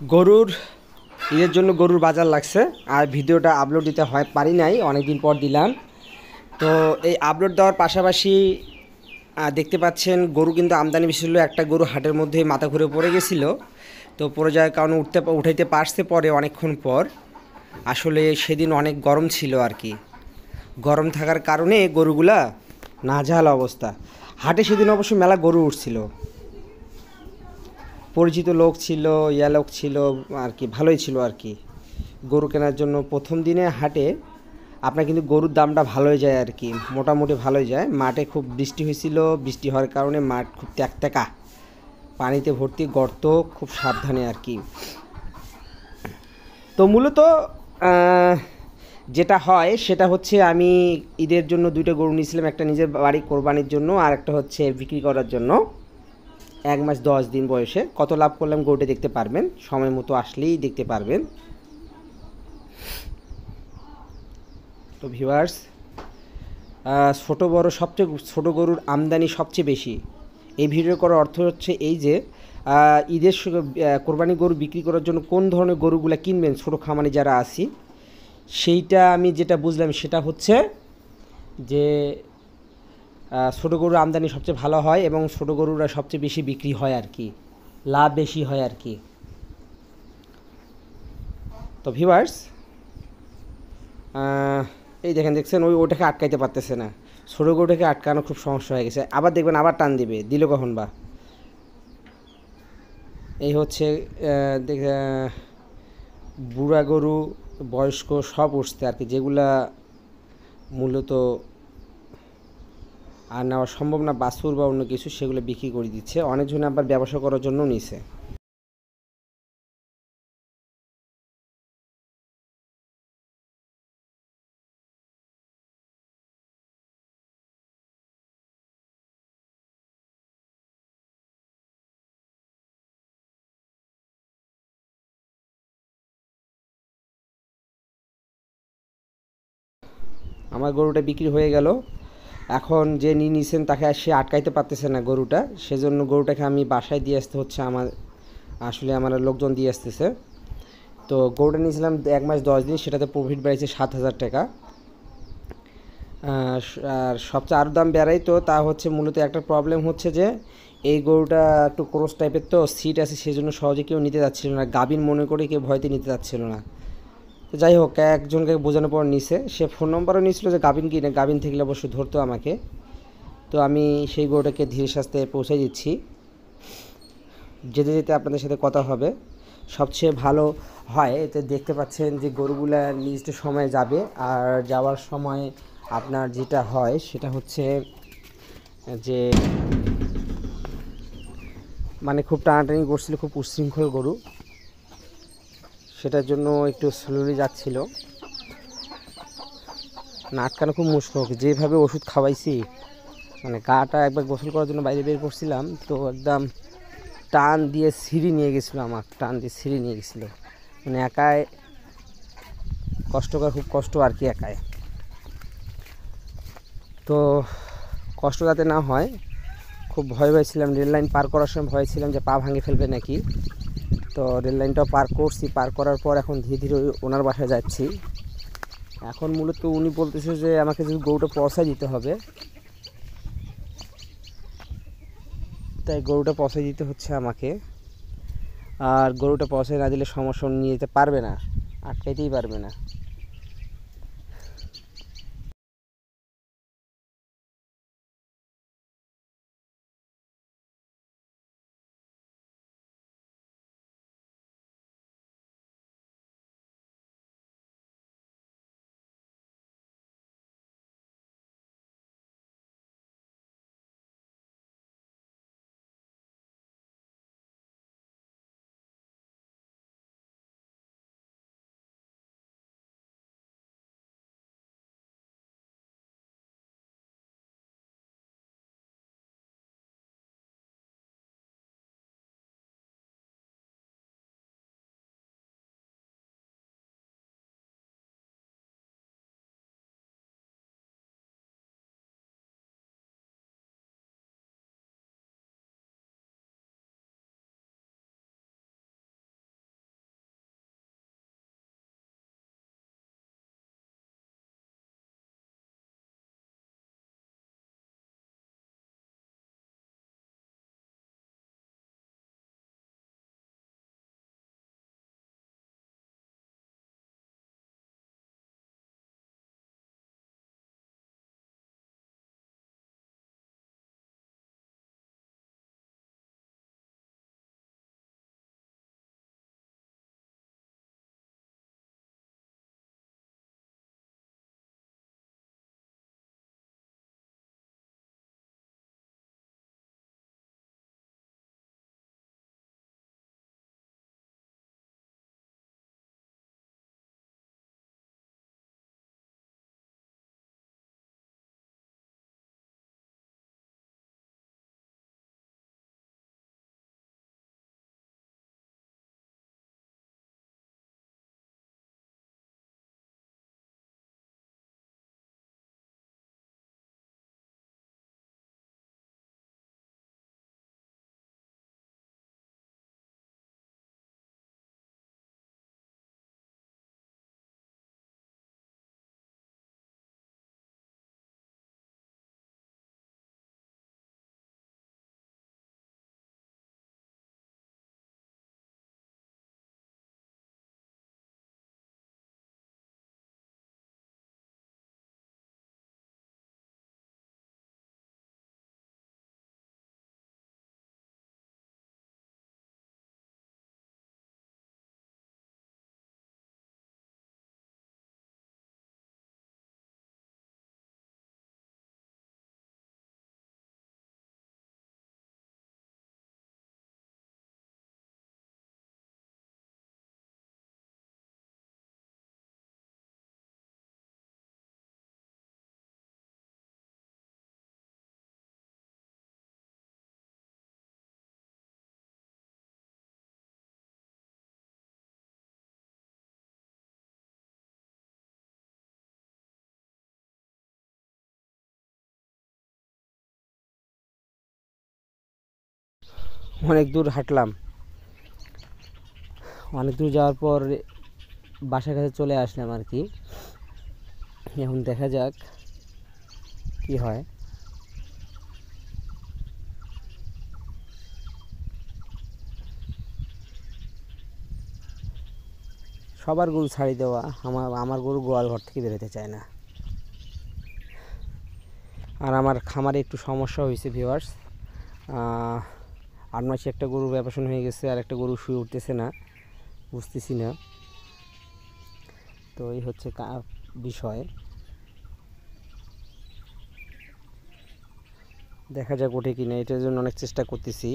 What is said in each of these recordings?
গরুর ঈদের জন্য গরুর বাজার লাগছে, আর ভিডিওটা আপলোড দিতে পারি নাই, অনেক দিন পর দিলাম। তো এই আপলোড দেওয়ার পাশাপাশি দেখতে পাচ্ছেন গরু কিন্তু আমদানি বেশি ছিল। একটা গরু হাটের মধ্যে মাথা ঘুরে পড়ে গেছিলো, তো পড়ে যাওয়ার কারণে উঠাইতে পারছে পরে অনেকক্ষণ পর। আসলে সেদিন অনেক গরম ছিল আর কি, গরম থাকার কারণে গরুগুলা নাজেহাল অবস্থা। হাটে সেদিন অবশ্য মেলা গরু উঠছিল, পরিচিত লোক ছিল, লোক ছিল আর কি, ভালোই ছিল আর কি। গরু কেনার জন্য প্রথম দিনে হাটে আপনার কিন্তু গরুর দামটা ভালোই যায় আর কি, মোটামুটি ভালোই যায়। মাঠে খুব বৃষ্টি হয়েছিল, বৃষ্টি হওয়ার কারণে মাঠ খুব ট্যাকট্যাকা, পানিতে ভর্তি গর্ত, খুব সাবধানে আর কি। তো মূলত যেটা হয় সেটা হচ্ছে, আমি ঈদের জন্য দুইটা গরু নিয়েছিলাম, একটা নিজের বাড়ি কোরবানির জন্য, আর একটা হচ্ছে বিক্রি করার জন্য। 1 মাস 10 দিন বয়সে। কত লাভ করলাম গরুটা দেখতে পারবেন, সময় মতো আসলেই দেখতে পারবেন। তো ভিউয়ার্স, ছোটো বড় সবচেয়ে ছোটো গরুর আমদানি সবচেয়ে বেশি। এই ভিডিও করার অর্থ হচ্ছে এই যে, ঈদের কোরবানি গরু বিক্রি করার জন্য কোন ধরনের গরুগুলো কিনবেন ছোটো খামারি যারা আছি, সেইটা আমি যেটা বুঝলাম সেটা হচ্ছে যে ছোটো গরুর আমদানি সবচেয়ে ভালো হয় এবং ছোটো গরুরা সবচেয়ে বেশি বিক্রি হয় আর কি, লাভ বেশি হয় আর কি। তো ভিউয়ার্স, এই দেখছেন ওটাকে আটকাইতে পারতেছে না, ছোটো গরুটাকে আটকানো খুব সমস্যা হয়ে গেছে। আবার দেখবেন আবার টান দিবে, দিল কখন বা। এই হচ্ছে বুড়া গরু, বয়স্ক সব উঠছে আর কি, যেগুলা মূলত আর নেওয়া সম্ভব না, বাছুর বা অন্য কিছু, সেগুলো বিক্রি করে দিচ্ছে। অনেকজন আবার ব্যবসা করার জন্য নিছে। আমার গরুটা বিক্রি হয়ে গেল। এখন যে নিয়ে নিছেন তাকে সে আটকাইতে পারতেছে না গরুটা, সেজন্য গরুটাকে আমি বাসায় দিয়ে আসতে হচ্ছে। আসলে আমার লোকজন দিয়ে আসতেছে। তো গরুটা নিয়েছিলাম 1 মাস 10 দিন, সেটাতে প্রফিট বেড়েছে 7,000 টাকা। আর সবচেয়ে আরও দাম বেড়াই, তো তা হচ্ছে মূলত একটা প্রবলেম হচ্ছে যে এই গরুটা একটু ক্রস টাইপের, তো সিট আছে, সেজন্য সহজে কেউ নিতে যাচ্ছিল না, গাভীর মনে করে কেউ ভয়তে নিতে যাচ্ছিল না। তো যাই হোক, একজনকে বোঝানোর পর নিছে, সে ফোন নম্বরও নিয়েছিল যে গাভিন কিনে, গাভিন থাকলে অবশ্য ধরতো আমাকে। তো আমি সেই গরুটাকে ধীরে সাস্তে পৌঁছে দিচ্ছি। যেতে যেতে আপনাদের সাথে কথা হবে। সবচেয়ে ভালো হয় এতে, দেখতে পাচ্ছেন যে গরুগুলা নির্দিষ্ট সময়ে যাবে, আর যাওয়ার সময় আপনার যেটা হয় সেটা হচ্ছে যে, মানে খুব টানাটানি করছিল, খুব উচ্ছৃঙ্খল গরু, সেটার জন্য একটু স্লোলি যাচ্ছিল। না আটকানো খুব মুশকিল, যেভাবে ওষুধ খাওয়াইছি, মানে গাটা একবার গোসল করার জন্য বাইরে বের করছিলাম, তো একদম টান দিয়ে সিঁড়ি নিয়ে গেছিলো, আমার টান দিয়ে সিঁড়ি নিয়ে গেছিলো। মানে একাই কষ্টকর, খুব কষ্ট আর কি একাই। তো কষ্ট যাতে না হয়, খুব ভয় পাইছিলাম। রেল লাইন পার করার সময় ভয় ছিলাম যে পা ভাঙে ফেলবে নাকি। তো রেল লাইনটাও পার করছি, পার করার পর এখন ধীরে ধীরে ওনার বাসায় যাচ্ছি। এখন মূলত উনি বলতেছে যে আমাকে যদি গরুটা পৌঁছায় দিতে হবে, তাই গরুটা পৌঁছায় দিতে হচ্ছে আমাকে। আর গরুটা পৌঁছায় না দিলে সমস্যা, নিয়ে যেতে পারবে না, আটকাইতেই পারবে না। অনেক দূর হাঁটলাম, অনেক দূর যাওয়ার পর বাসার কাছে চলে আসলাম আর কি। এখন দেখা যাক কি হয়। সবার গরু ছাড়ি দেওয়া, আমার গরু গোয়াল ঘর থেকে বেরোতে চায় না। আর আমার খামারে একটু সমস্যা হয়েছে ভিউয়ার্স, 8 মাসে একটা গরু অপারেশন হয়ে গেছে, আর একটা গরু শুয়ে উঠতেছে না, বুঝতেছি না। তো এই হচ্ছে বিষয়, দেখা যাক ওঠে কিনা, এটার জন্য অনেক চেষ্টা করতেছি।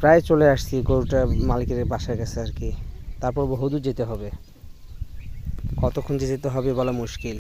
প্রায় চলে আসছি গরুটা মালিকের বাসার কাছে আর কি। তারপর বহুদূর যেতে হবে, কতক্ষণ যে যেতে হবে বলা মুশকিল।